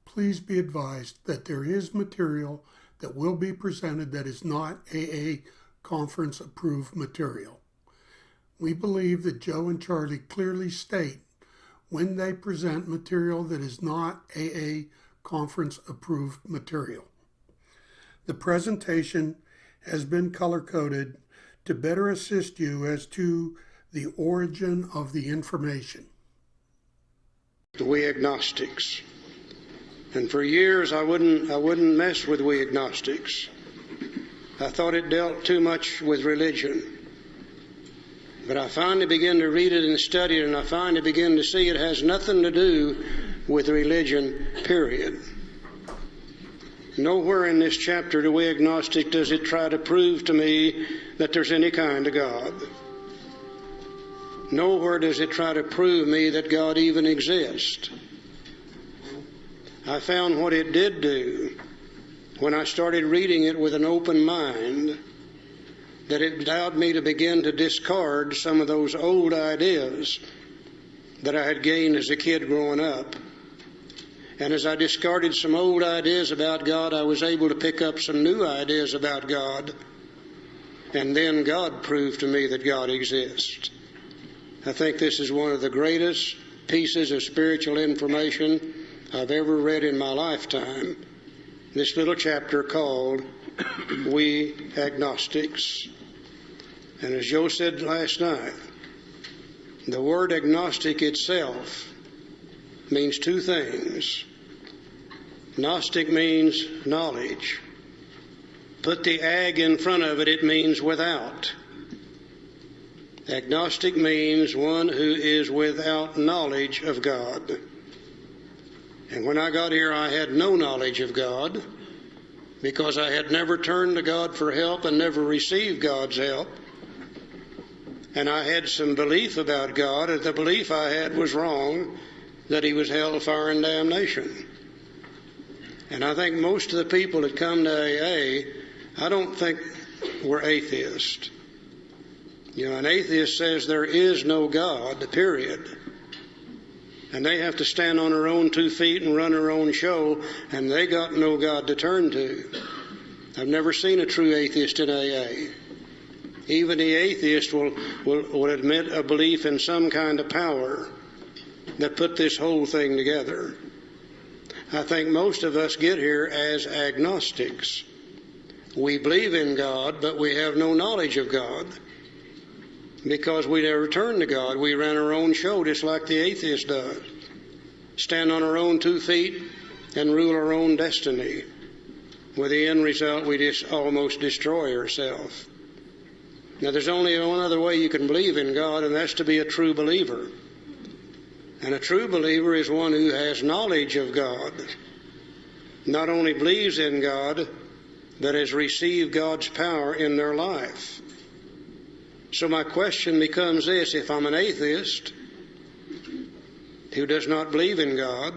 please be advised that there is material that will be presented that is not AA conference approved material. We believe that Joe and Charlie clearly state when they present material that is not AA conference approved material. The presentation has been color-coded to better assist you as to the origin of the information. We agnostics. And for years I wouldn't mess with we agnostics. I thought it dealt too much with religion. But I finally began to read it and study it, and I finally began to see it has nothing to do with religion, period. Nowhere in this chapter to we agnostic does it try to prove to me that there's any kind of God. Nowhere does it try to prove me that God even exists. I found what it did do when I started reading it with an open mind, that it allowed me to begin to discard some of those old ideas that I had gained as a kid growing up. And as I discarded some old ideas about God, I was able to pick up some new ideas about God. And then God proved to me that God exists. I think this is one of the greatest pieces of spiritual information I've ever read in my lifetime. This little chapter called We Agnostics. And as Joe said last night, the word agnostic itself means two things. Gnostic means knowledge. Put the ag in front of it, it means without. Agnostic means one who is without knowledge of God. And when I got here, I had no knowledge of God because I had never turned to God for help and never received God's help. And I had some belief about God, and the belief I had was wrong, that he was hellfire and damnation. And I think most of the people that come to AA, I don't think we're atheists. You know, an atheist says there is no God, period. And they have to stand on their own 2 feet and run their own show, and they got no God to turn to. I've never seen a true atheist in AA. Even the atheist will admit a belief in some kind of power that put this whole thing together. I think most of us get here as agnostics. We believe in God, but we have no knowledge of God because we never turn to God. We ran our own show just like the atheist does. Stand on our own 2 feet and rule our own destiny. With the end result, we just almost destroy ourselves. Now, there's only one other way you can believe in God, and that's to be a true believer. And a true believer is one who has knowledge of God, not only believes in God, but has received God's power in their life. So my question becomes this: if I'm an atheist who does not believe in God,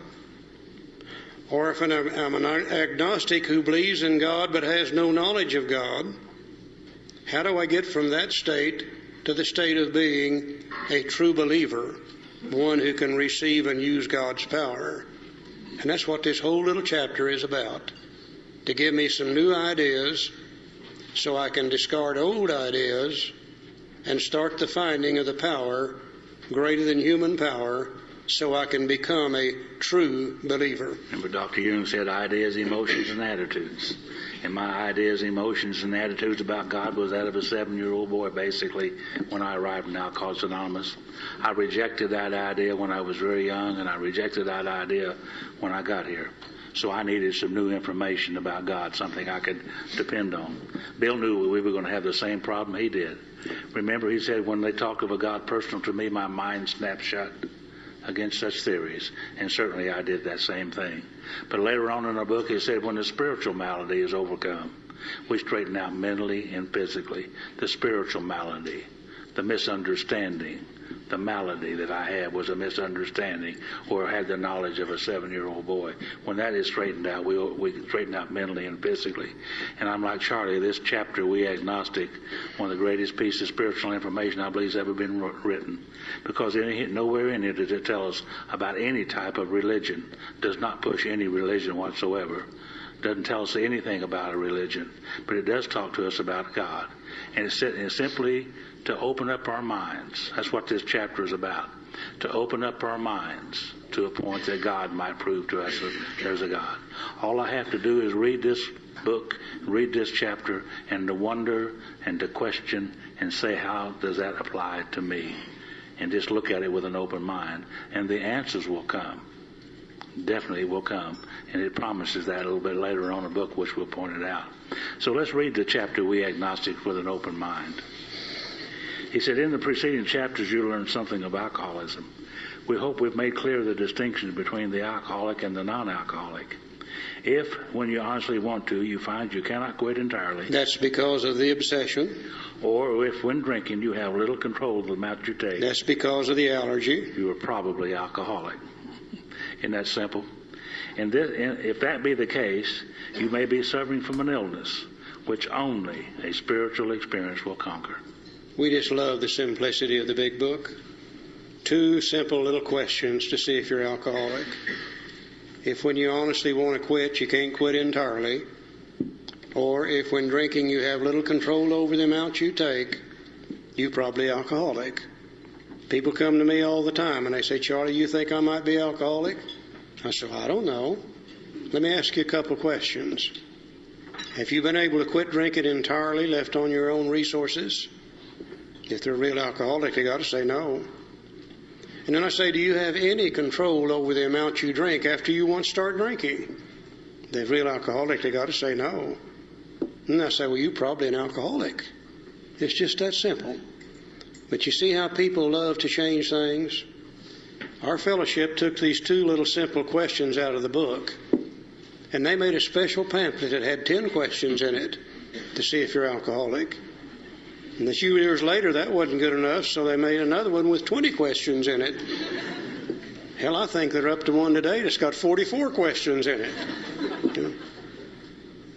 or if I'm an agnostic who believes in God but has no knowledge of God, how do I get from that state to the state of being a true believer, one who can receive and use God's power? And that's what this whole little chapter is about, to give me some new ideas so I can discard old ideas and start the finding of the power greater than human power so I can become a true believer. Remember Dr. Jung said ideas, emotions, and attitudes. And my ideas, emotions, and attitudes about God was that of a 7-year-old boy, basically, when I arrived in Alcoholics Anonymous. I rejected that idea when I was very young, and I rejected that idea when I got here. So I needed some new information about God, something I could depend on. Bill knew we were going to have the same problem he did. Remember, he said, when they talk of a God personal to me, my mind snaps shut against such theories. And certainly I did that same thing. But later on in our book, he said, when the spiritual malady is overcome, we straighten out mentally and physically the spiritual malady, the misunderstanding, the malady that I had was a misunderstanding or had the knowledge of a 7-year-old boy. When that is straightened out, we straighten out mentally and physically. And I'm like Charlie, this chapter, We Agnostic, one of the greatest pieces of spiritual information I believe has ever been written. Because nowhere in it does it tell us about any type of religion. Does not push any religion whatsoever. Doesn't tell us anything about a religion. But it does talk to us about God. And it's simply to open up our minds. That's what this chapter is about. To open up our minds to a point that God might prove to us that there's a God. All I have to do is read this book, read this chapter, and to wonder and to question and say, how does that apply to me? And just look at it with an open mind. And the answers will come. Definitely will come. And it promises that a little bit later on in the book, which we'll point it out. So let's read the chapter, We Agnostics, with an open mind. He said, in the preceding chapters, you learned something of alcoholism. We hope we've made clear the distinction between the alcoholic and the non-alcoholic. If, when you honestly want to, you find you cannot quit entirely. That's because of the obsession. Or if, when drinking, you have little control of the amount you take. That's because of the allergy. You are probably alcoholic. Isn't that simple? And if that be the case, you may be suffering from an illness, which only a spiritual experience will conquer. We just love the simplicity of the big book. 2 simple little questions to see if you're alcoholic. If when you honestly want to quit, you can't quit entirely. Or if when drinking you have little control over the amount you take, you're probably alcoholic. People come to me all the time and they say, Charlie, you think I might be alcoholic? I said, I don't know. Let me ask you a couple of questions. Have you been able to quit drinking entirely, left on your own resources? If they're a real alcoholic, they got to say no. And then I say, do you have any control over the amount you drink after you once start drinking? If they're a real alcoholic, they got to say no. And I say, well, you're probably an alcoholic. It's just that simple. But you see how people love to change things? Our fellowship took these 2 little simple questions out of the book, and they made a special pamphlet that had 10 questions in it to see if you're alcoholic. And a few years later, that wasn't good enough, so they made another one with 20 questions in it. Hell, I think they're up to one today that's got 44 questions in it.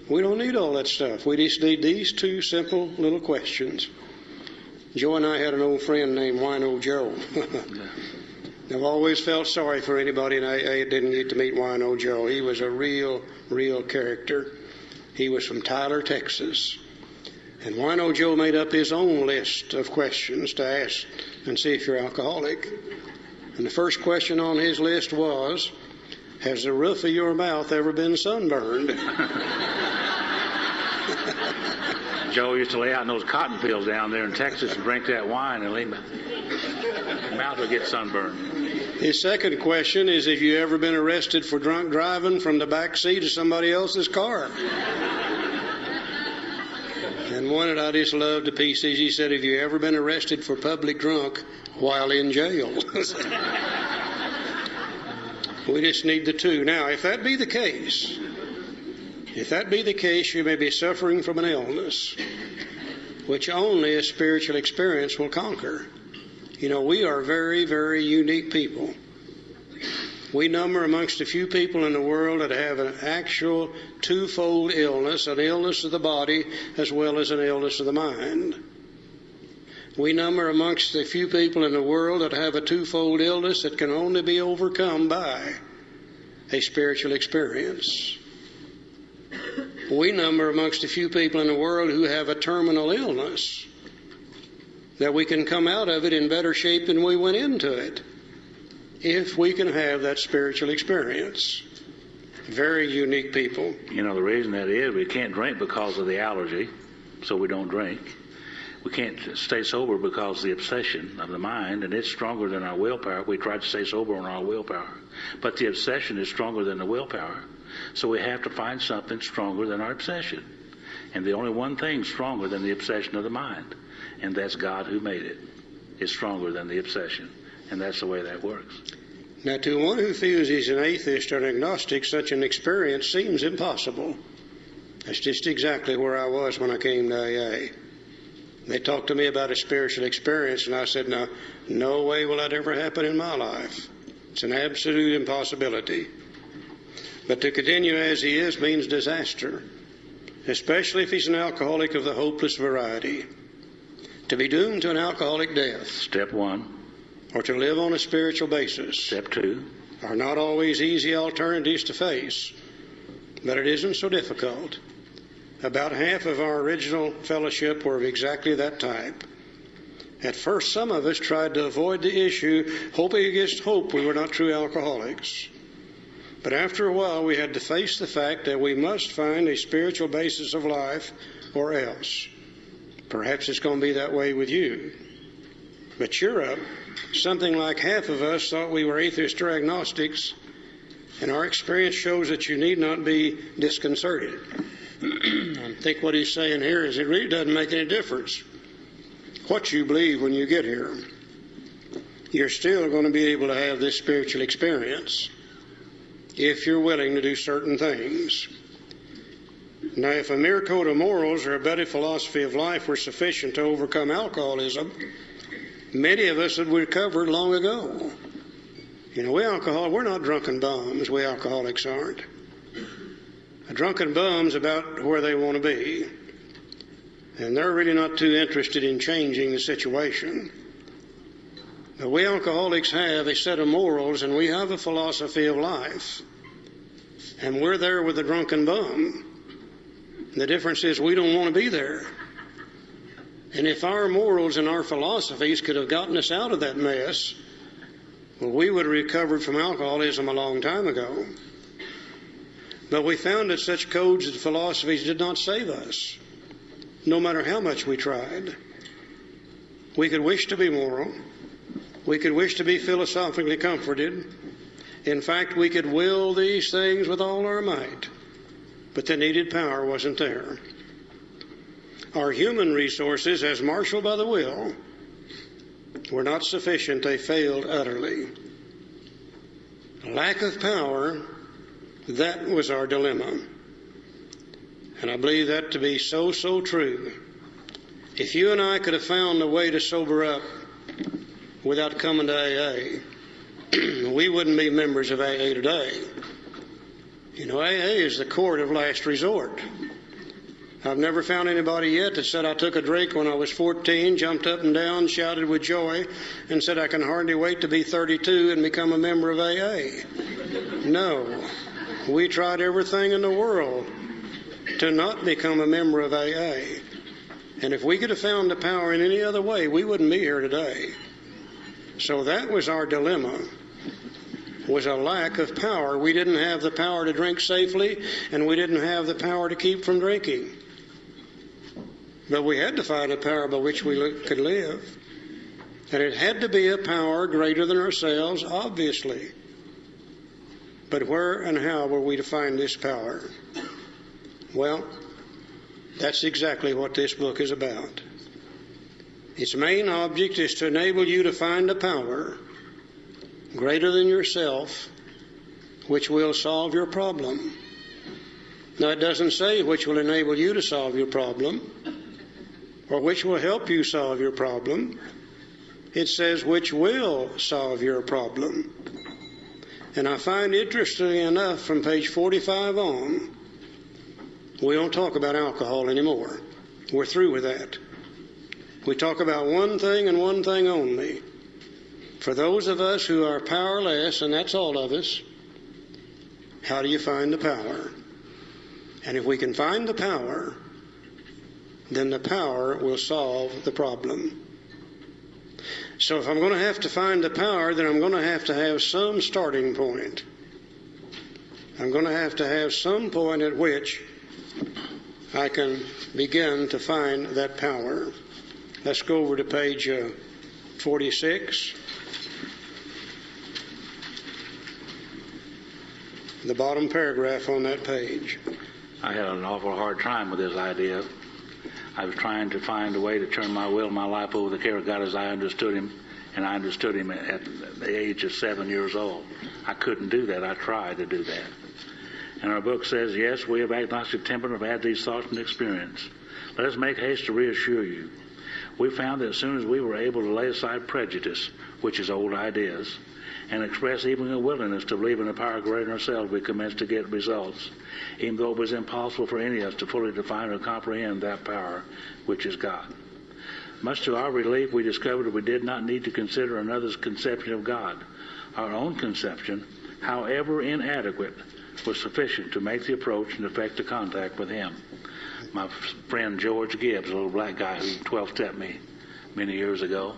We don't need all that stuff. We just need these 2 simple little questions. Joe and I had an old friend named Wino Joe. I've always felt sorry for anybody in AA that didn't get to meet Wino Joe. He was a real character. He was from Tyler, Texas. And Wino Joe made up his own list of questions to ask and see if you're alcoholic. And the first question on his list was, has the roof of your mouth ever been sunburned? Joe used to lay out in those cotton fields down there in Texas and drink that wine and leave mouth would get sunburned. His second question is, have you ever been arrested for drunk driving from the back seat of somebody else's car? And one that I just loved to pieces, he said, have you ever been arrested for public drunk while in jail? We just need the 2. Now, if that be the case, you may be suffering from an illness, which only a spiritual experience will conquer. You know, we are very, very unique people. We number amongst a few people in the world that have an actual 2-fold illness, an illness of the body as well as an illness of the mind. We number amongst a few people in the world that have a 2-fold illness that can only be overcome by a spiritual experience. We number amongst a few people in the world who have a terminal illness, that we can come out of it in better shape than we went into it, if we can have that spiritual experience. Very unique people. You know, the reason that is, we can't drink because of the allergy, so we don't drink. We can't stay sober because of the obsession of the mind, and it's stronger than our willpower. We try to stay sober on our willpower. But the obsession is stronger than the willpower. So we have to find something stronger than our obsession. And the only one thing stronger than the obsession of the mind, and that's God who made it, is stronger than the obsession. And that's the way that works. Now, to one who feels he's an atheist or an agnostic, such an experience seems impossible. That's just exactly where I was when I came to AA. They talked to me about a spiritual experience, and I said, "Now, no way will that ever happen in my life. It's an absolute impossibility." But to continue as he is means disaster, especially if he's an alcoholic of the hopeless variety. To be doomed to an alcoholic death, Step one. or to live on a spiritual basis, Step two. are not always easy alternatives to face, but it isn't so difficult. About half of our original fellowship were of exactly that type. At first, some of us tried to avoid the issue, hoping against hope we were not true alcoholics. But after a while, we had to face the fact that we must find a spiritual basis of life, or else. Perhaps it's going to be that way with you. But cheer up. Something like half of us thought we were atheists or agnostics, and our experience shows that you need not be disconcerted. I think what he's saying here is it really doesn't make any difference what you believe when you get here. You're still going to be able to have this spiritual experience if you're willing to do certain things. Now, if a mere code of morals or a better philosophy of life were sufficient to overcome alcoholism, many of us had recovered long ago. You know, we're not drunken bums. We alcoholics aren't. A drunken bum's about where they want to be, and they're really not too interested in changing the situation. But we alcoholics have a set of morals, and we have a philosophy of life, and we're there with the drunken bum. The difference is we don't want to be there. And if our morals and our philosophies could have gotten us out of that mess, well, we would have recovered from alcoholism a long time ago. But we found that such codes and philosophies did not save us, no matter how much we tried. We could wish to be moral. We could wish to be philosophically comforted. In fact, we could will these things with all our might, but the needed power wasn't there. Our human resources, as marshaled by the will, were not sufficient. They failed utterly. Lack of power, that was our dilemma. And I believe that to be so true. If you and I could have found a way to sober up without coming to AA, we wouldn't be members of AA today. You know, AA is the court of last resort. I've never found anybody yet that said, "I took a drink when I was 14, jumped up and down, shouted with joy, and said I can hardly wait to be 32 and become a member of AA." No. We tried everything in the world to not become a member of AA. And if we could have found the power in any other way, we wouldn't be here today. So that was our dilemma, was a lack of power. We didn't have the power to drink safely, and we didn't have the power to keep from drinking. But we had to find a power by which we could live. And it had to be a power greater than ourselves, obviously. But where and how were we to find this power? Well, that's exactly what this book is about. Its main object is to enable you to find a power greater than yourself, which will solve your problem. Now, it doesn't say which will enable you to solve your problem, or which will help you solve your problem. It says which will solve your problem. And I find, interestingly enough, from page 45 on, we don't talk about alcohol anymore. We're through with that. We talk about one thing and one thing only. For those of us who are powerless, and that's all of us, how do you find the power? And if we can find the power, then the power will solve the problem. So if I'm going to have to find the power, then I'm going to have some starting point. I'm going to have some point at which I can begin to find that power. Let's go over to page 46. The bottom paragraph on that page. I had an awful hard time with this idea. I was trying to find a way to turn my will and my life over to the care of God as I understood Him, and I understood Him at the age of 7 years old. I couldn't do that. I tried to do that. And our book says, yes, we of agnostic temperament have had these thoughts and experience. Let us make haste to reassure you. we found that as soon as we were able to lay aside prejudice, which is old ideas, and express even a willingness to believe in a power greater than ourselves, we commenced to get results, even though it was impossible for any of us to fully define or comprehend that power, which is God. Much to our relief, we discovered that we did not need to consider another's conception of God. Our own conception, however inadequate, was sufficient to make the approach and effect the contact with Him. My friend George Gibbs, a little black guy who 12-stepped me many years ago,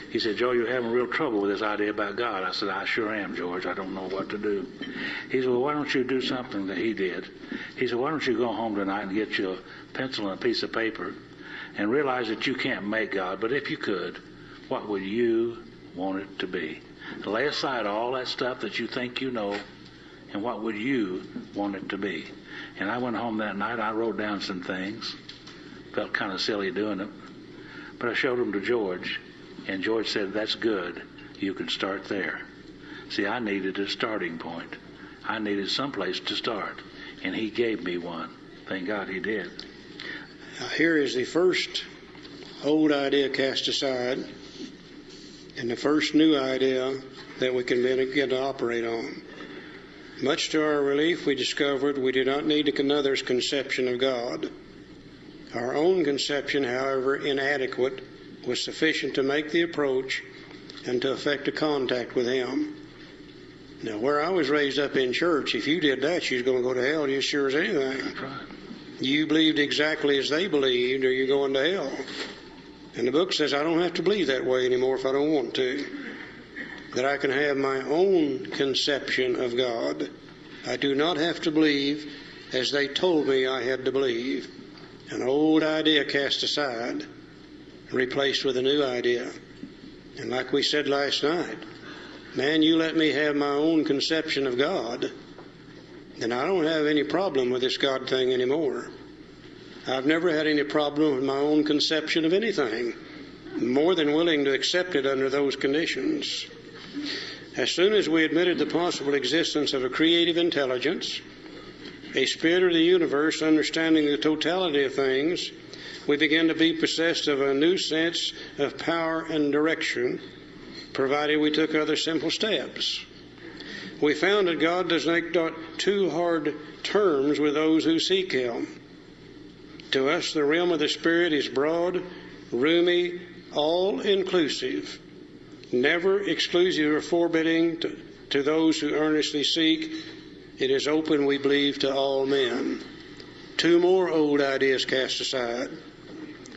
he said, "Joe, you're having real trouble with this idea about God." I said, "I sure am, George. I don't know what to do." He said, "Well, why don't you do something that he did?" He said, "Why don't you go home tonight and get you a pencil and a piece of paper and realize that you can't make God, but if you could, what would you want it to be? Lay aside all that stuff that you think you know, and what would you want it to be?" And I went home that night. I wrote down some things. Felt kind of silly doing it. But I showed them to George, and George said, "That's good. You can start there." See, I needed a starting point. I needed some place to start, and he gave me one. Thank God he did. Now, here is the first old idea cast aside, and the first new idea that we can begin to operate on. Much to our relief, we discovered we did not need another's conception of God. Our own conception, however inadequate, was sufficient to make the approach and to effect a contact with Him. Now, where I was raised up in church, if you did that, you was going to go to hell just sure as anything. That's right. You believed exactly as they believed, or you're going to hell. And the book says I don't have to believe that way anymore if I don't want to. That I can have my own conception of God. I do not have to believe as they told me I had to believe. An old idea cast aside, replaced with a new idea. And like we said last night, man, you let me have my own conception of God, then I don't have any problem with this God thing anymore. I've never had any problem with my own conception of anything. I'm more than willing to accept it under those conditions. As soon as we admitted the possible existence of a creative intelligence, a spirit of the universe understanding the totality of things, we began to be possessed of a new sense of power and direction, provided we took other simple steps. We found that God does not make too hard terms with those who seek Him. To us, the realm of the Spirit is broad, roomy, all-inclusive, never exclusive or forbidding to those who earnestly seek. It is open, we believe, to all men. Two more old ideas cast aside.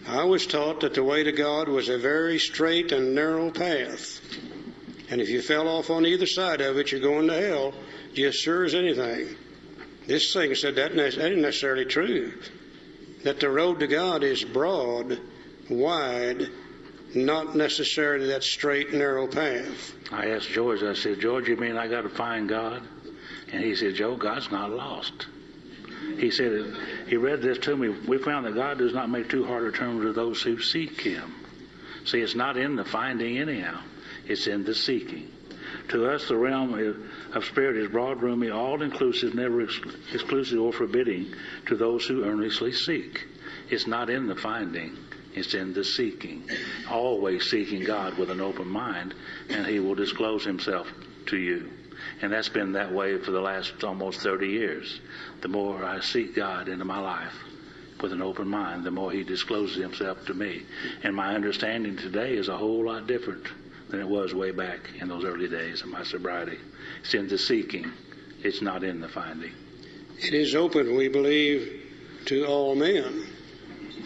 I was taught that the way to God was a very straight and narrow path. And if you fell off on either side of it, you're going to hell just sure as anything. This thing said that isn't necessarily true. That the road to God is broad, wide, not necessarily that straight, narrow path. I asked George, I said, "George, you mean I got to find God?" And he said, "Joe, God's not lost." He said, he read this to me, "We found that God does not make too hard a terms with those who seek Him." See, it's not in the finding anyhow. It's in the seeking. To us, the realm of spirit is broad, roomy, all-inclusive, never exclusive or forbidding to those who earnestly seek. It's not in the finding. It's in the seeking. Always seeking God with an open mind, and He will disclose Himself to you. And that's been that way for the last almost 30 years. The more I seek God into my life with an open mind, the more He discloses Himself to me. And my understanding today is a whole lot different than it was way back in those early days of my sobriety. It's in the seeking. It's not in the finding. It is open, we believe, to all men.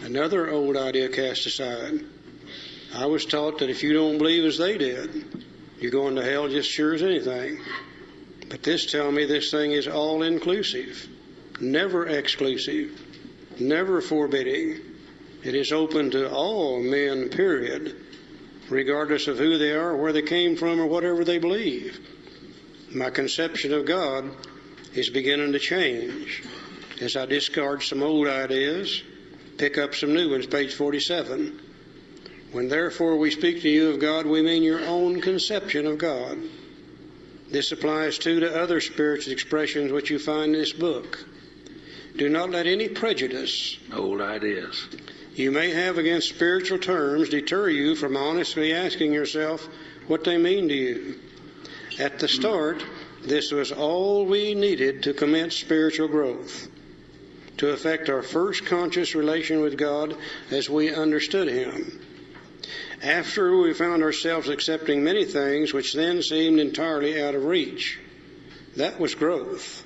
Another old idea cast aside. I was taught that if you don't believe as they did, you're going to hell just sure as anything. But this tells me this thing is all-inclusive, never exclusive, never forbidding. It is open to all men, period, regardless of who they are, where they came from, or whatever they believe. My conception of God is beginning to change as I discard some old ideas, pick up some new ones, page 47. When therefore we speak to you of God, we mean your own conception of God. This applies too to other spiritual expressions which you find in this book. Do not let any prejudice, Old ideas, you may have against spiritual terms deter you from honestly asking yourself what they mean to you. At the start, this was all we needed to commence spiritual growth, to effect our first conscious relation with God as we understood Him. After we found ourselves accepting many things which then seemed entirely out of reach. That was growth.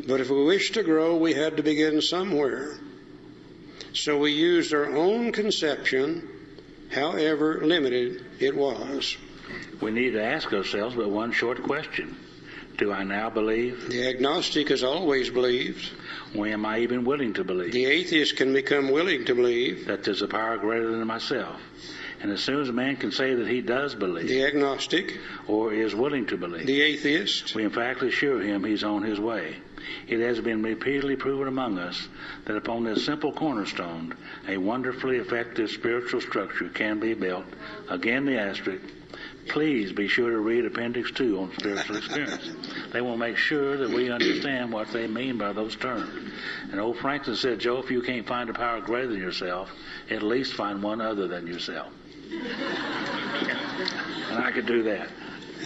But if we wished to grow, we had to begin somewhere. So we used our own conception, however limited it was. We need to ask ourselves but one short question. Do I now believe? The agnostic has always believed. When am I even willing to believe? The atheist can become willing to believe. That there's a power greater than myself. And as soon as a man can say that he does believe, the agnostic, or is willing to believe, the atheist, we in fact assure him he's on his way. It has been repeatedly proven among us that upon this simple cornerstone, a wonderfully effective spiritual structure can be built. Again, the asterisk. Please be sure to read Appendix 2 on spiritual experience. They will make sure that we understand what they mean by those terms. And old Franklin said, Joe, if you can't find a power greater than yourself, at least find one other than yourself. And I could do that.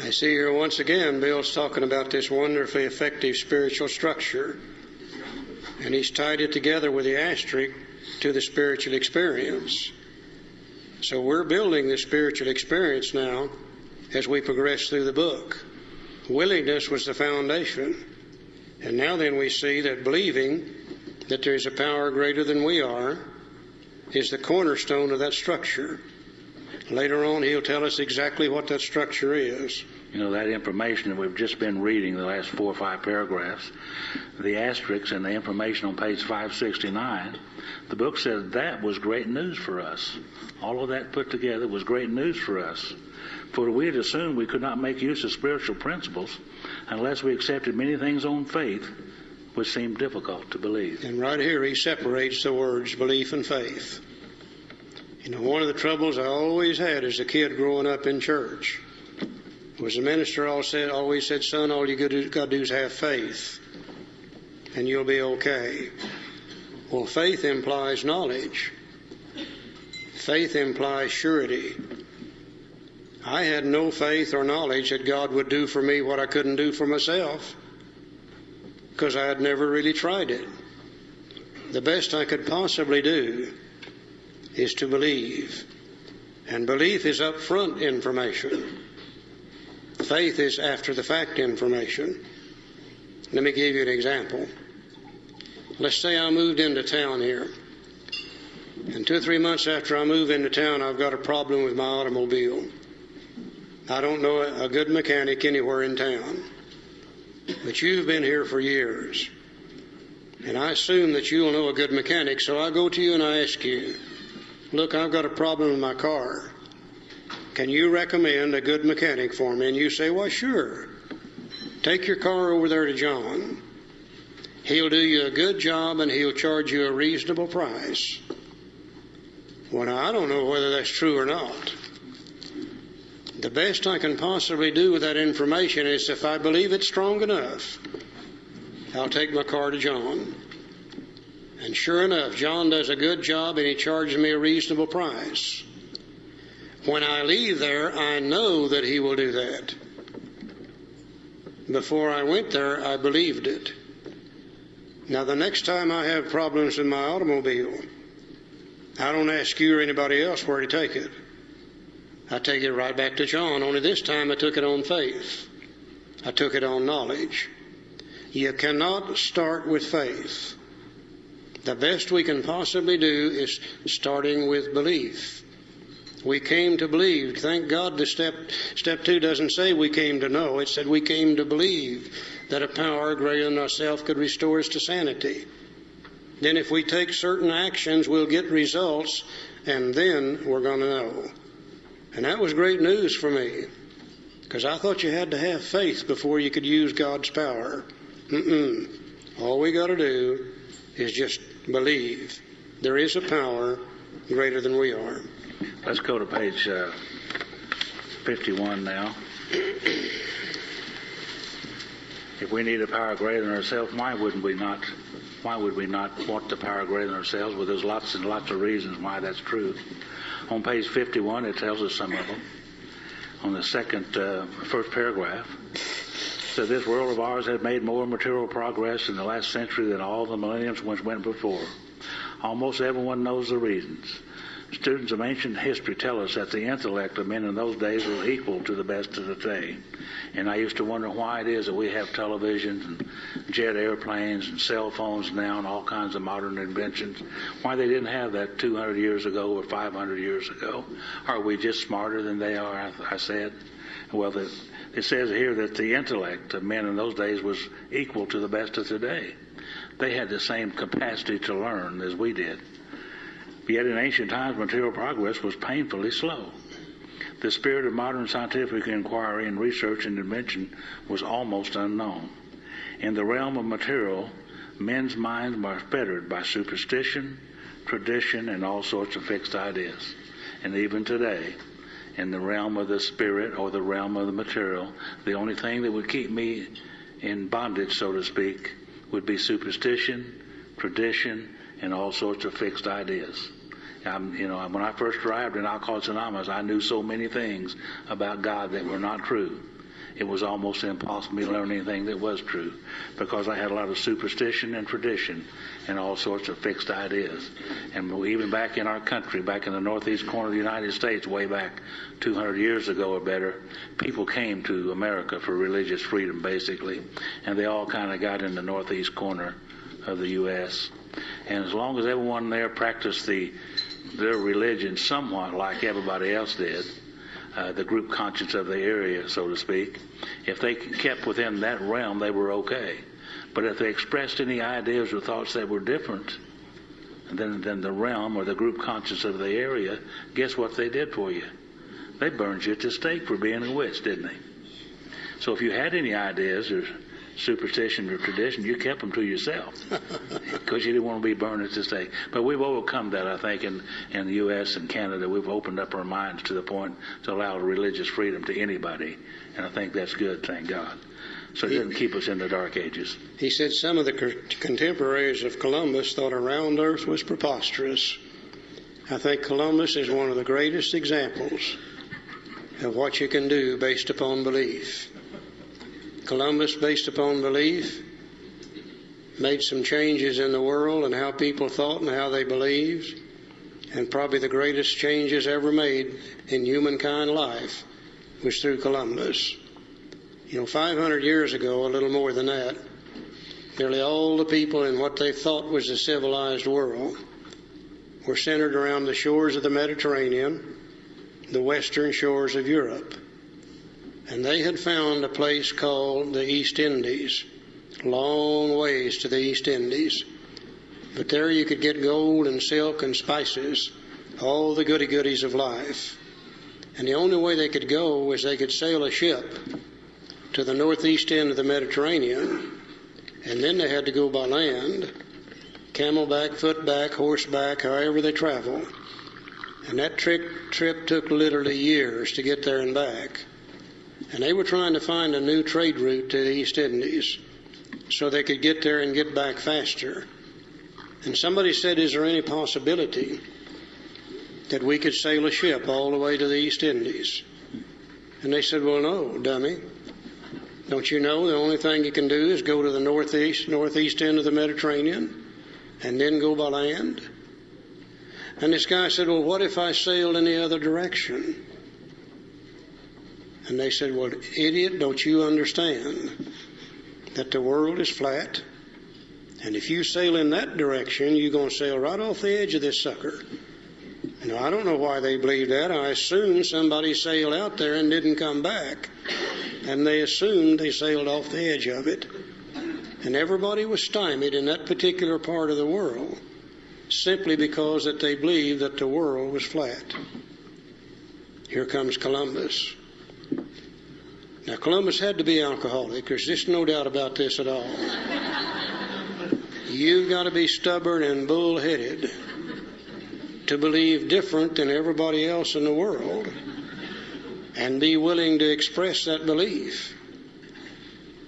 I see here once again Bill's talking about this wonderfully effective spiritual structure. And he's tied it together with the asterisk to the spiritual experience. So we're building the spiritual experience now as we progress through the book. Willingness was the foundation. And now then we see that believing that there is a power greater than we are is the cornerstone of that structure. Later on, he'll tell us exactly what that structure is. You know, that information that we've just been reading, the last 4 or 5 paragraphs, the asterisks and the information on page 569, the book says that was great news for us. All of that put together was great news for us. For we had assumed we could not make use of spiritual principles unless we accepted many things on faith, which seemed difficult to believe. And right here he separates the words belief and faith. You know, one of the troubles I always had as a kid growing up in church was the minister always said, son, all you got to do is have faith, and you'll be okay. Well, faith implies knowledge. Faith implies surety. I had no faith or knowledge that God would do for me what I couldn't do for myself, because I had never really tried it. The best I could possibly do is to believe. And belief is upfront information. Faith is after the fact information. Let me give you an example. Let's say I moved into town here. And 2 or 3 months after I move into town, I've got a problem with my automobile. I don't know a good mechanic anywhere in town. But you've been here for years. And I assume that you'll know a good mechanic, so I go to you and I ask you, look, I've got a problem with my car. Can you recommend a good mechanic for me? And you say, well, sure. Take your car over there to John. He'll do you a good job and he'll charge you a reasonable price. Well, now, I don't know whether that's true or not. The best I can possibly do with that information is if I believe it's strong enough, I'll take my car to John. And sure enough, John does a good job and he charges me a reasonable price. When I leave there, I know that he will do that. Before I went there, I believed it. Now, the next time I have problems with my automobile, I don't ask you or anybody else where to take it. I take it right back to John, only this time I took it on faith. I took it on knowledge. You cannot start with faith. The best we can possibly do is starting with belief. We came to believe. Thank God the step 2 doesn't say we came to know. It said we came to believe that a power greater than ourselves could restore us to sanity. Then if we take certain actions, we'll get results, and then we're going to know. And that was great news for me, because I thought you had to have faith before you could use God's power. All we got to do is just believe. There is a power greater than we are. Let's go to page 51 now. If we need a power greater than ourselves, why wouldn't we not Why would we not want the power greater than ourselves? Well, there's lots and lots of reasons why that's true. On page 51, it tells us some of them. On the first paragraph, it says, this world of ours has made more material progress in the last century than all the millenniums which went before. Almost everyone knows the reasons. Students of ancient history tell us that the intellect of men in those days was equal to the best of today. And I used to wonder why it is that we have televisions and jet airplanes and cell phones now and all kinds of modern inventions, why they didn't have that 200 years ago or 500 years ago. Are we just smarter than they are, I said? Well, it says here that the intellect of men in those days was equal to the best of today. They had the same capacity to learn as we did. Yet in ancient times, material progress was painfully slow. The spirit of modern scientific inquiry and research and invention was almost unknown. In the realm of material, men's minds were fettered by superstition, tradition, and all sorts of fixed ideas. And even today, in the realm of the spirit or the realm of the material, the only thing that would keep me in bondage, so to speak, would be superstition, tradition, and all sorts of fixed ideas. When I first arrived in Alcoholics Anonymous, I knew so many things about God that were not true. It was almost impossible for me to learn anything that was true because I had a lot of superstition and tradition and all sorts of fixed ideas. And even back in our country, back in the northeast corner of the United States, way back 200 years ago or better, people came to America for religious freedom, basically, and they all kind of got in the northeast corner of the U.S. And as long as everyone there practiced their religion somewhat like everybody else did, the group conscience of the area, so to speak, if they kept within that realm, they were okay. But if they expressed any ideas or thoughts that were different than the realm or the group conscience of the area, guess what they did for you? They burned you at the stake for being a witch, didn't they? So if you had any ideas or superstition or tradition, you kept them to yourself because you didn't want to be burned at the stake. But we've overcome that, I think, in the U.S. and Canada. We've opened up our minds to the point to allow religious freedom to anybody, and I think that's good, thank God. So it doesn't keep us in the dark ages. He said some of the contemporaries of Columbus thought a round earth was preposterous. I think Columbus is one of the greatest examples of what you can do based upon belief. Columbus, based upon belief, made some changes in the world and how people thought and how they believed, and probably the greatest changes ever made in humankind life was through Columbus. 500 years ago, a little more than that, nearly all the people in what they thought was the civilized world were centered around the shores of the Mediterranean, the western shores of Europe. And they had found a place called the East Indies, long ways to the East Indies. But there you could get gold and silk and spices, all the goody-goodies of life. And the only way they could go was they could sail a ship to the northeast end of the Mediterranean, and then they had to go by land, camelback, footback, horseback, however they travel. And that trip took literally years to get there and back. And they were trying to find a new trade route to the East Indies so they could get there and get back faster. And somebody said, is there any possibility that we could sail a ship all the way to the East Indies? And they said, well, no, dummy. Don't you know the only thing you can do is go to the northeast end of the Mediterranean and then go by land? And this guy said, well, what if I sailed in the other direction? And they said, well, idiot, don't you understand that the world is flat? And if you sail in that direction, you're going to sail right off the edge of this sucker. Now, I don't know why they believe that. I assume somebody sailed out there and didn't come back. And they assumed they sailed off the edge of it. And everybody was stymied in that particular part of the world simply because that they believed that the world was flat. Here comes Columbus. Now, Columbus had to be alcoholic. There's just no doubt about this at all. You've got to be stubborn and bullheaded to believe different than everybody else in the world and be willing to express that belief.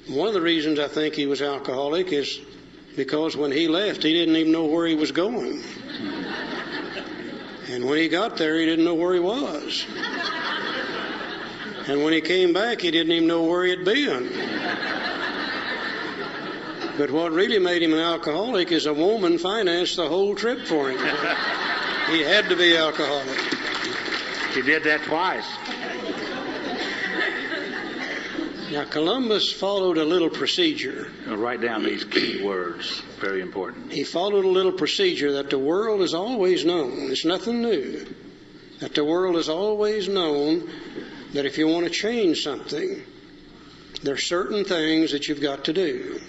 One of the reasons I think he was alcoholic is because when he left, he didn't even know where he was going. And when he got there, he didn't know where he was. And when he came back, he didn't even know where he had been. But what really made him an alcoholic is a woman financed the whole trip for him. He had to be alcoholic. He did that twice. Now, Columbus followed a little procedure. Now, write down these key words. Very important. He followed a little procedure that the world has always known. It's nothing new. That the world has always known that if you want to change something, there are certain things that you've got to do.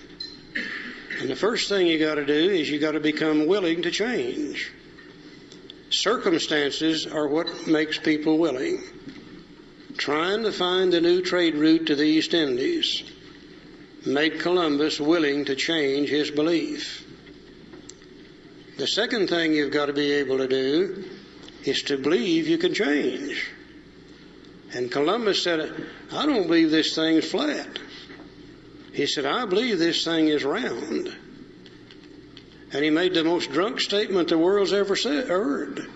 And the first thing you got to do is you got to become willing to change. Circumstances are what makes people willing. Trying to find the new trade route to the East Indies made Columbus willing to change his belief. The second thing you've got to be able to do is to believe you can change. And Columbus said, I don't believe this thing's flat. He said, I believe this thing is round. And he made the most drunk statement the world's ever heard.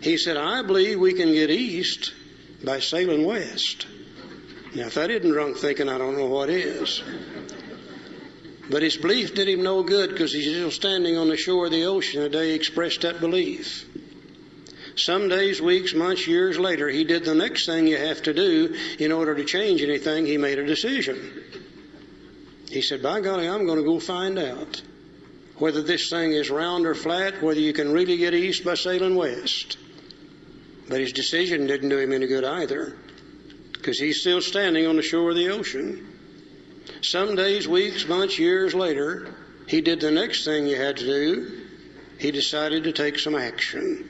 He said, I believe we can get east by sailing west. Now, if that isn't drunk thinking, I don't know what is. But his belief did him no good, because he's still standing on the shore of the ocean the day he expressed that belief. Some days, weeks, months, years later, he did the next thing you have to do in order to change anything. He made a decision. He said, by golly, I'm going to go find out whether this thing is round or flat, whether you can really get east by sailing west. But his decision didn't do him any good either, because he's still standing on the shore of the ocean. Some days, weeks, months, years later, he did the next thing you had to do. He decided to take some action.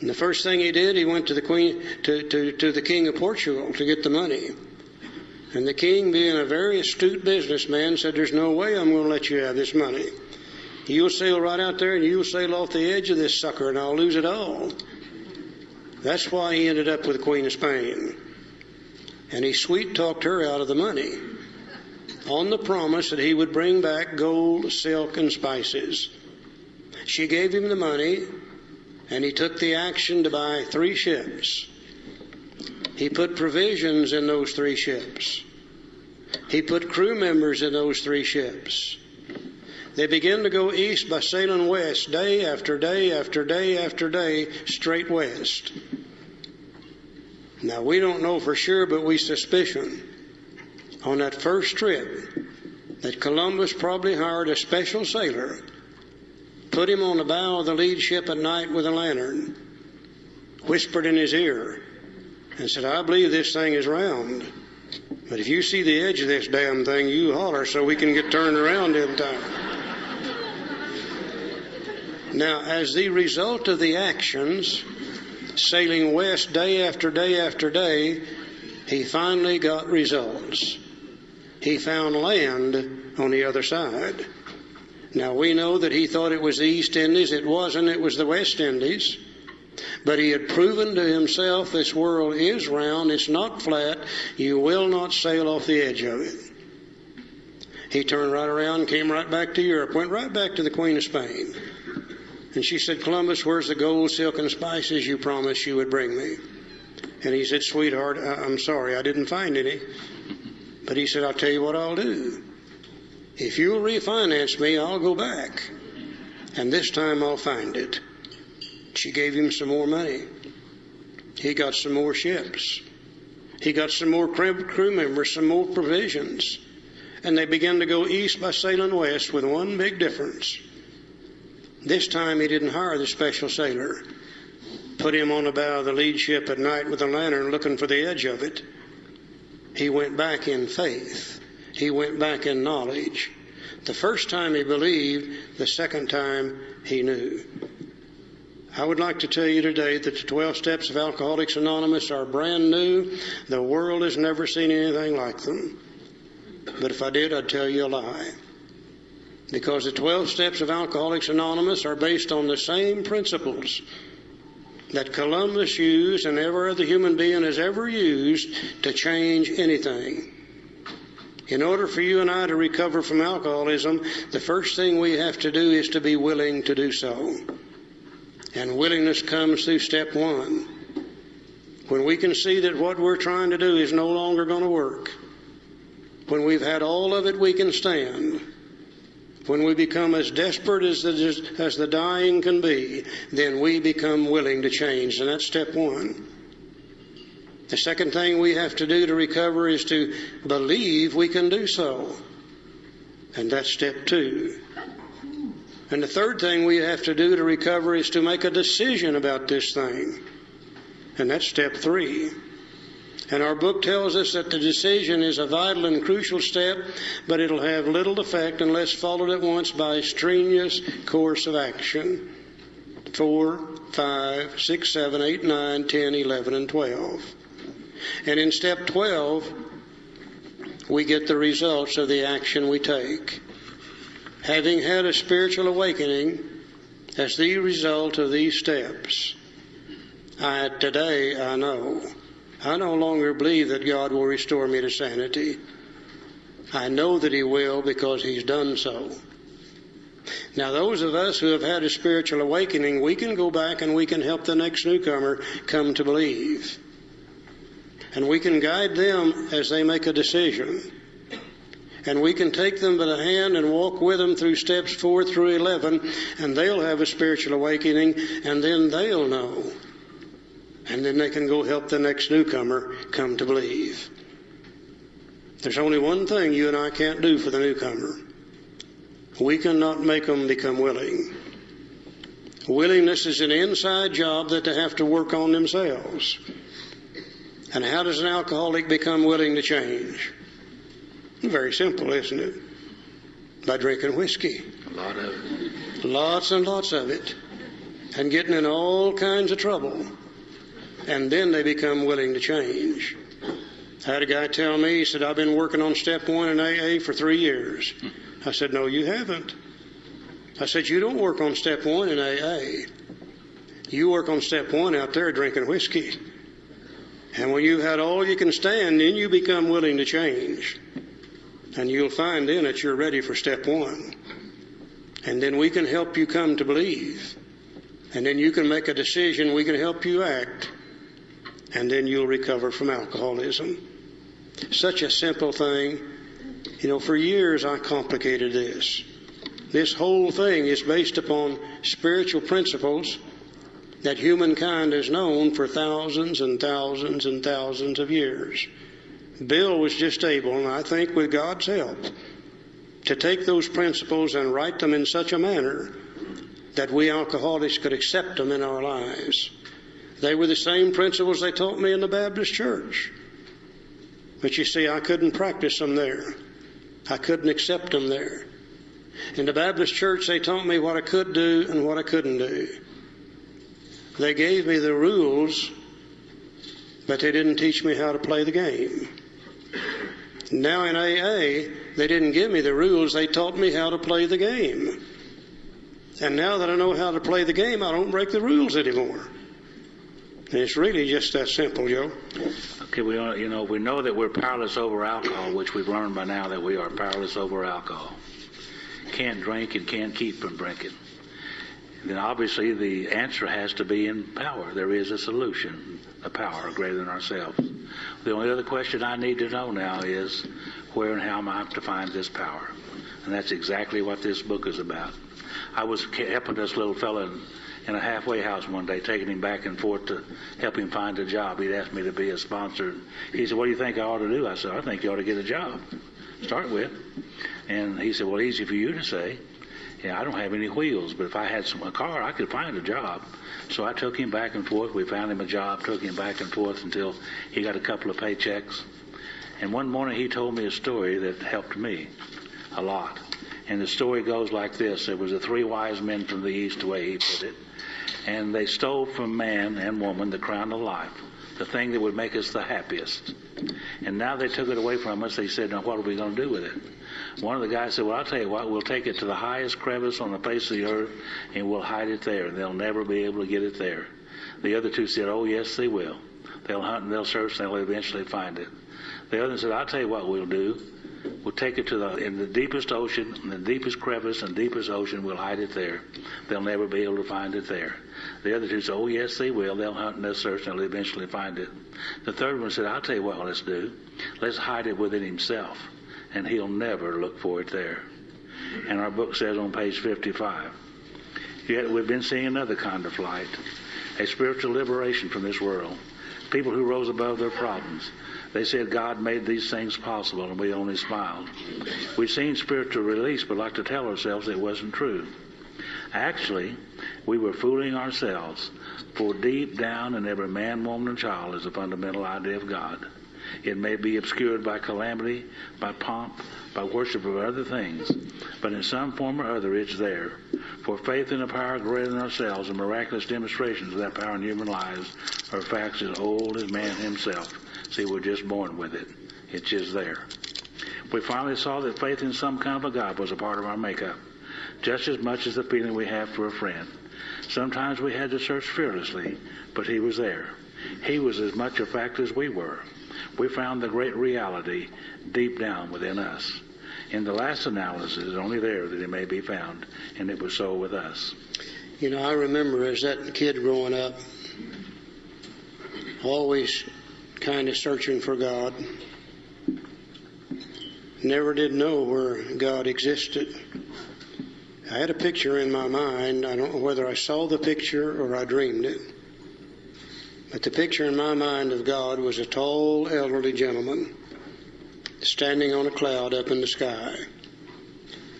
And the first thing he did, he went to the the king of Portugal to get the money. And the king, being a very astute businessman, said, there's no way I'm going to let you have this money. You'll sail right out there and you'll sail off the edge of this sucker and I'll lose it all. That's why he ended up with the Queen of Spain. And he sweet-talked her out of the money on the promise that he would bring back gold, silk, and spices. She gave him the money, and he took the action to buy 3 ships. He put provisions in those 3 ships. He put crew members in those 3 ships. They began to go east by sailing west, day after day after day after day, straight west. Now, we don't know for sure, but we suspicion on that first trip that Columbus probably hired a special sailor, put him on the bow of the lead ship at night with a lantern, whispered in his ear, and said, I believe this thing is round. But if you see the edge of this damn thing, you holler so we can get turned around in time. Now, as the result of the actions, sailing west day after day after day, he finally got results. He found land on the other side. Now, we know that he thought it was the East Indies. It wasn't. It was the West Indies. But he had proven to himself this world is round. It's not flat. You will not sail off the edge of it. He turned right around, came right back to Europe, went right back to the Queen of Spain. And she said, Columbus, where's the gold, silk, and spices you promised you would bring me? And he said, sweetheart, I'm sorry, I didn't find any. But he said, I'll tell you what I'll do. If you'll refinance me, I'll go back. And this time I'll find it. She gave him some more money. He got some more ships. He got some more crew members, some more provisions. And they began to go east by sailing west with one big difference. This time he didn't hire the special sailor, put him on the bow of the lead ship at night with a lantern looking for the edge of it. He went back in faith. He went back in knowledge. The first time he believed, the second time he knew. I would like to tell you today that the 12 Steps of Alcoholics Anonymous are brand new. The world has never seen anything like them. But if I did, I'd tell you a lie. Because the 12 Steps of Alcoholics Anonymous are based on the same principles that Columbus used and every other human being has ever used to change anything. In order for you and I to recover from alcoholism, the first thing we have to do is to be willing to do so. And willingness comes through step one. When we can see that what we're trying to do is no longer going to work, when we've had all of it we can stand, when we become as desperate as the dying can be, then we become willing to change. And that's step one. The second thing we have to do to recover is to believe we can do so. And that's step two. And the third thing we have to do to recover is to make a decision about this thing. And that's step three. And our book tells us that the decision is a vital and crucial step, but it'll have little effect unless followed at once by a strenuous course of action. 4, 5, 6, 7, 8, 9, 10, 11, and 12. And in step 12, we get the results of the action we take. Having had a spiritual awakening as the result of these steps, today I know I no longer believe that God will restore me to sanity. I know that He will because He's done so. Now, those of us who have had a spiritual awakening, we can go back and we can help the next newcomer come to believe. And we can guide them as they make a decision. And we can take them by the hand and walk with them through steps 4 through 11, and they'll have a spiritual awakening, and then they'll know. And then they can go help the next newcomer come to believe. There's only one thing you and I can't do for the newcomer. We cannot make them become willing. Willingness is an inside job that they have to work on themselves. And how does an alcoholic become willing to change? Very simple, isn't it? By drinking whiskey. A lot of it. Lots and lots of it. And getting in all kinds of trouble. And then they become willing to change. I had a guy tell me, he said, I've been working on step 1 in AA for 3 years. I said, no, you haven't. I said, you don't work on step 1 in AA. You work on step 1 out there drinking whiskey. And when you've had all you can stand, then you become willing to change. And you'll find then that you're ready for step 1. And then we can help you come to believe. And then you can make a decision, we can help you act. And then you'll recover from alcoholism. Such a simple thing. You know, for years I complicated this. This whole thing is based upon spiritual principles that humankind has known for thousands and thousands and thousands of years. Bill was just able, and I think with God's help, to take those principles and write them in such a manner that we alcoholics could accept them in our lives. They were the same principles they taught me in the Baptist church. But you see, I couldn't practice them there. I couldn't accept them there. In the Baptist church, they taught me what I could do and what I couldn't do. They gave me the rules, but they didn't teach me how to play the game. Now in AA, they didn't give me the rules, they taught me how to play the game. And now that I know how to play the game, I don't break the rules anymore. And it's really just that simple, Joe. Okay, we know that we're powerless over alcohol, which we've learned by now that we are powerless over alcohol. Can't drink and can't keep from drinking. Then obviously the answer has to be in power. There is a solution, a power greater than ourselves. The only other question I need to know now is where and how am I to find this power? And that's exactly what this book is about. I was helping this little fellow in a halfway house one day, taking him back and forth to help him find a job. He'd asked me to be a sponsor. He said, what do you think I ought to do? I said, I think you ought to get a job. Start with. And he said, well, easy for you to say. Yeah, I don't have any wheels, but if I had a car, I could find a job. So I took him back and forth. We found him a job, took him back and forth until he got a couple of paychecks. And one morning he told me a story that helped me a lot. And the story goes like this. There was 3 wise men from the east, the way he put it. And they stole from man and woman the crown of life, the thing that would make us the happiest. And now they took it away from us. They said, now what are we going to do with it? One of the guys said, well, I'll tell you what, we'll take it to the highest crevice on the face of the earth and we'll hide it there, and they'll never be able to get it there. The other 2 said, oh, yes, they will. They'll hunt and they'll search and they'll eventually find it. The other one said, I'll tell you what we'll do. We'll take it in the deepest ocean, in the deepest crevice and deepest ocean, we'll hide it there. They'll never be able to find it there. The other two said, oh, yes, they will. They'll hunt and they'll search and they'll eventually find it. The third one said, I'll tell you what let's do. Let's hide it within himself, and he'll never look for it there. And our book says on page 55, yet we've been seeing another kind of flight, a spiritual liberation from this world. People who rose above their problems. They said God made these things possible, and we only smiled. We've seen spiritual release, but like to tell ourselves it wasn't true. Actually, we were fooling ourselves, for deep down in every man, woman, and child is a fundamental idea of God. It may be obscured by calamity, by pomp, by worship of other things, but in some form or other it's there. For faith in a power greater than ourselves and miraculous demonstrations of that power in human lives are facts as old as man himself. See, we're just born with it. It's just there. We finally saw that faith in some kind of a God was a part of our makeup, just as much as the feeling we have for a friend. Sometimes we had to search fearlessly, but he was there. He was as much a fact as we were. We found the great reality deep down within us. In the last analysis, it's only there that it may be found, and it was so with us. You know, I remember as that kid growing up, always kind of searching for God. Never did know where God existed. I had a picture in my mind. I don't know whether I saw the picture or I dreamed it. But the picture in my mind of God was a tall, elderly gentleman standing on a cloud up in the sky.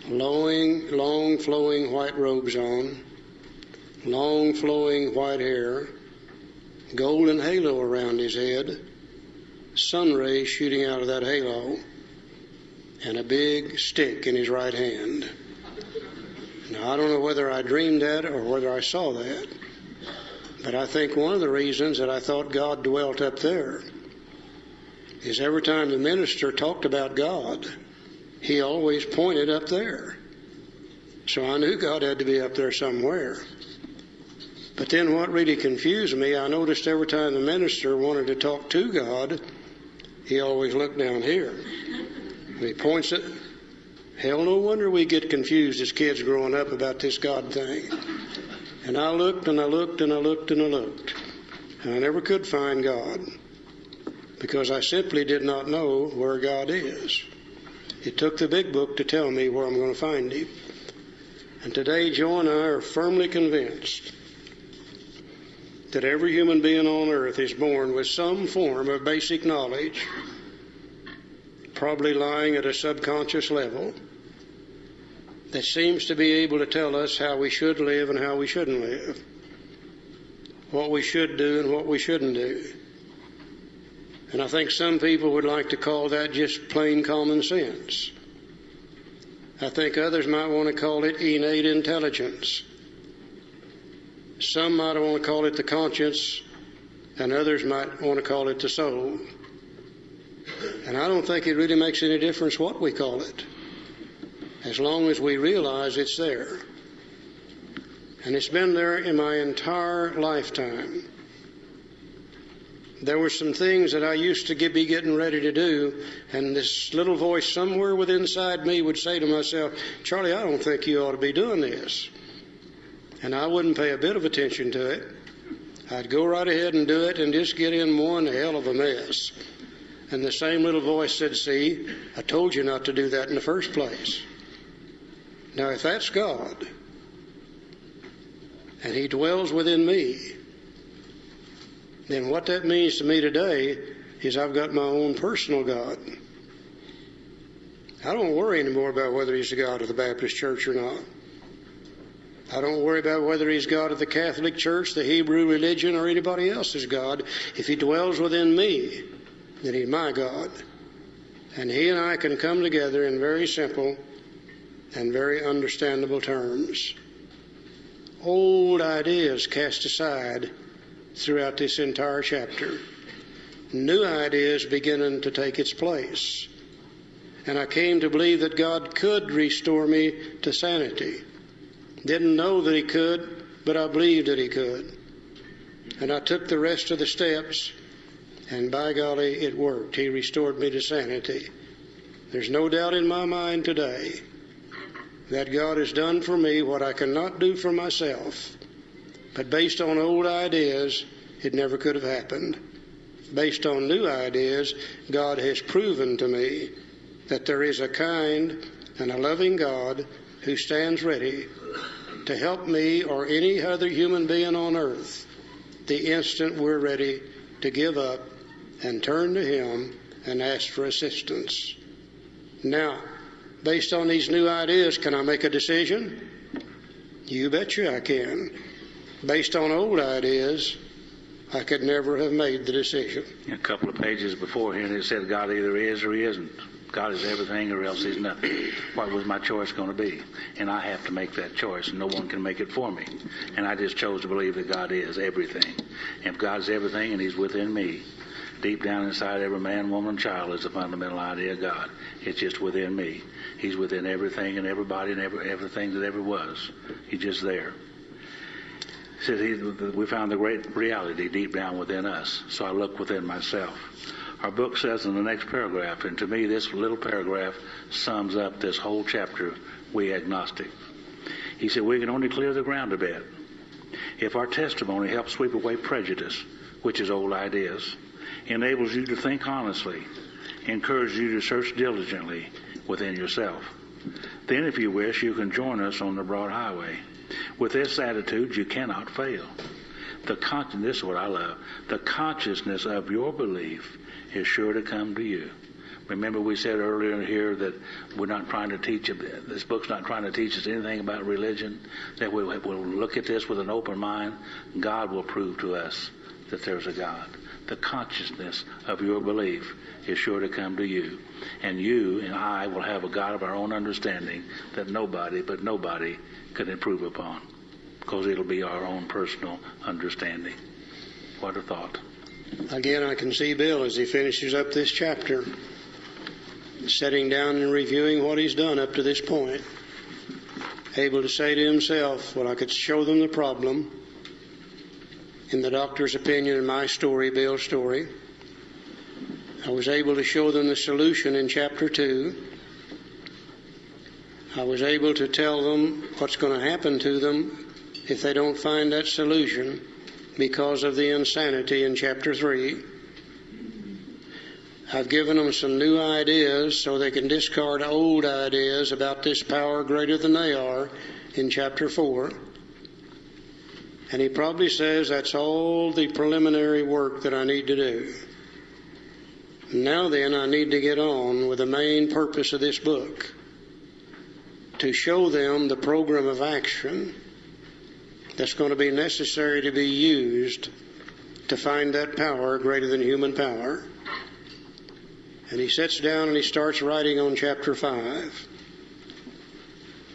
Long flowing white robes on, long flowing white hair, golden halo around his head, sun rays shooting out of that halo, and a big stick in his right hand. Now, I don't know whether I dreamed that or whether I saw that, but I think one of the reasons that I thought God dwelt up there is every time the minister talked about God, he always pointed up there. So I knew God had to be up there somewhere. But then what really confused me, I noticed every time the minister wanted to talk to God, he always looked down here. He points it. Hell, no wonder we get confused as kids growing up about this God thing. And I looked and I looked and I looked and I looked. And I never could find God because I simply did not know where God is. It took the big book to tell me where I'm going to find him. And today, Joe and I are firmly convinced that every human being on earth is born with some form of basic knowledge, probably lying at a subconscious level, that seems to be able to tell us how we should live and how we shouldn't live, what we should do and what we shouldn't do. And I think some people would like to call that just plain common sense. I think others might want to call it innate intelligence. Some might want to call it the conscience, and others might want to call it the soul. And I don't think it really makes any difference what we call it, as long as we realize it's there. And it's been there in my entire lifetime. There were some things that I used to be getting ready to do, and this little voice somewhere within inside me would say to myself, Charlie, I don't think you ought to be doing this. And I wouldn't pay a bit of attention to it. I'd go right ahead and do it and just get in one hell of a mess. And the same little voice said, see, I told you not to do that in the first place. Now, if that's God, and he dwells within me, then what that means to me today is I've got my own personal God. I don't worry anymore about whether he's the God of the Baptist church or not. I don't worry about whether he's God of the Catholic Church, the Hebrew religion, or anybody else's God. If he dwells within me, then he's my God. And he and I can come together in very simple and very understandable terms. Old ideas cast aside throughout this entire chapter. New ideas beginning to take its place. And I came to believe that God could restore me to sanity. Didn't know that he could, but I believed that he could. And I took the rest of the steps, And by golly, it worked. He restored me to sanity. There's no doubt in my mind today that God has done for me what I cannot do for myself. But based on old ideas, it never could have happened. Based on new ideas, God has proven to me that there is a kind and a loving God who stands ready to help me or any other human being on earth the instant we're ready to give up and turn to Him and ask for assistance. Now, based on these new ideas, can I make a decision? You betcha I can. Based on old ideas, I could never have made the decision. A couple of pages beforehand, it said God either is or He isn't. God is everything or else He's nothing. What was my choice going to be? And I have to make that choice. No one can make it for me. And I just chose to believe that God is everything. And if God's everything and He's within me, deep down inside every man, woman, child is the fundamental idea of God. It's just within me. He's within everything and everybody and everything that ever was. He's just there. He said we found the great reality deep down within us. So I look within myself. Our book says in the next paragraph, and to me this little paragraph sums up this whole chapter, We Agnostic. He said we can only clear the ground a bit if our testimony helps sweep away prejudice, which is old ideas, enables you to think honestly, encourages you to search diligently within yourself. Then, if you wish, you can join us on the broad highway. With this attitude, you cannot fail. This is what I love. The consciousness of your belief is sure to come to you. Remember we said earlier here that we're not trying to teach, this book's not trying to teach us anything about religion, that we'll look at this with an open mind. God will prove to us that there's a God. The consciousness of your belief is sure to come to you. And you and I will have a God of our own understanding that nobody could improve upon, because it'll be our own personal understanding. What a thought. Again, I can see Bill as he finishes up this chapter, sitting down and reviewing what he's done up to this point, able to say to himself, well, I could show them the problem in the doctor's opinion in my story, Bill's story. I was able to show them the solution in chapter 2. I was able to tell them what's going to happen to them if they don't find that solution because of the insanity in chapter 3. I've given them some new ideas so they can discard old ideas about this power greater than they are in chapter 4. And he probably says that's all the preliminary work that I need to do. Now then, I need to get on with the main purpose of this book, to show them the program of action that's going to be necessary to be used to find that power greater than human power. And he sits down and he starts writing on chapter 5.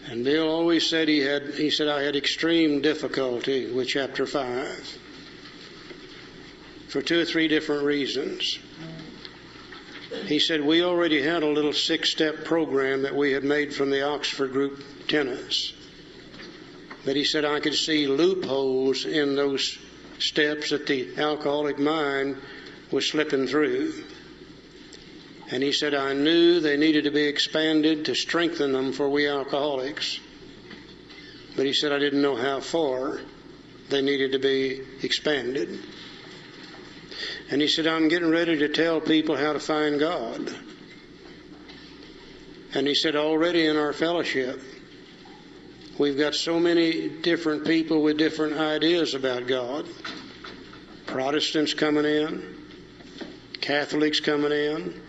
And Bill always said he said I had extreme difficulty with chapter 5 for 2 or 3 different reasons. He said we already had a little 6-step program that we had made from the Oxford Group tenets. But he said I could see loopholes in those steps that the alcoholic mind was slipping through. And he said I knew they needed to be expanded to strengthen them for we alcoholics. But he said I didn't know how far they needed to be expanded. And he said, I'm getting ready to tell people how to find God. And he said, already in our fellowship, we've got so many different people with different ideas about God. Protestants coming in, Catholics coming in,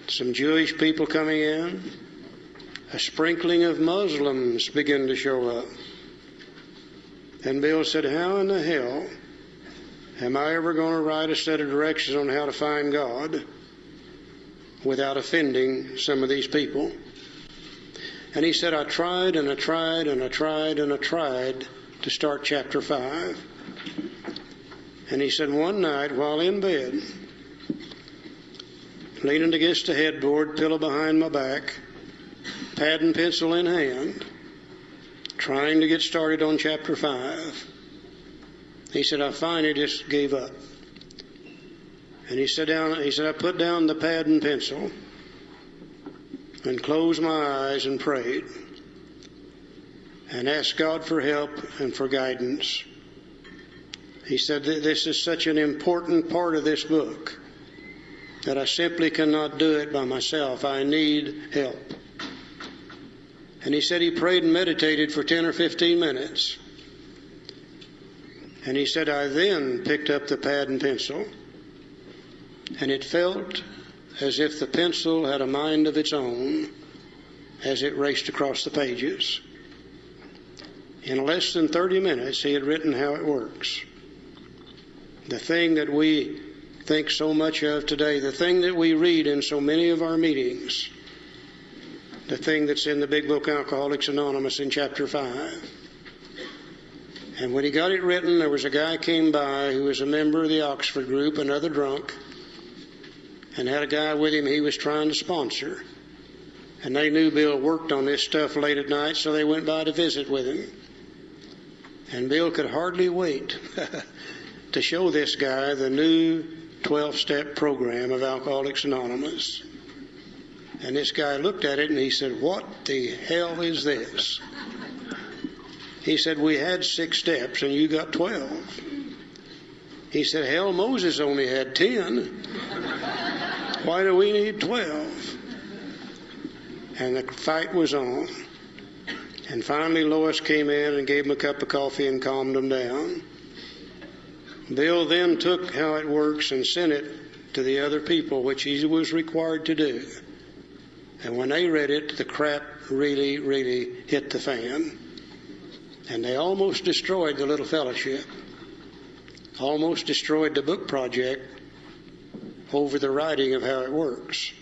some Jewish people coming in, a sprinkling of Muslims begin to show up. And Bill said, how in the hell am I ever going to write a set of directions on how to find God without offending some of these people? And he said, I tried and I tried and I tried and I tried to start chapter 5. And he said, one night while in bed, leaning against the headboard, pillow behind my back, pad and pencil in hand, trying to get started on chapter 5, he said, I finally just gave up. And he said, I put down the pad and pencil and closed my eyes and prayed and asked God for help and for guidance. He said that this is such an important part of this book that I simply cannot do it by myself. I need help. And he said he prayed and meditated for 10 or 15 minutes. And he said, I then picked up the pad and pencil, and it felt as if the pencil had a mind of its own as it raced across the pages. In less than 30 minutes, he had written how it works. The thing that we think so much of today, the thing that we read in so many of our meetings, the thing that's in the big book Alcoholics Anonymous in chapter 5. And when he got it written, there was a guy came by who was a member of the Oxford group, another drunk, and had a guy with him he was trying to sponsor. And they knew Bill worked on this stuff late at night, so they went by to visit with him. And Bill could hardly wait to show this guy the new 12-step program of Alcoholics Anonymous. And this guy looked at it and he said, what the hell is this? He said, we had 6 steps and you got 12. He said, hell, Moses only had 10. Why do we need 12? And the fight was on. And finally Lois came in and gave him a cup of coffee and calmed him down. Bill then took how it works and sent it to the other people, which he was required to do. And when they read it, the crap really, really hit the fan. And they almost destroyed the little fellowship, almost destroyed the book project over the writing of how it works.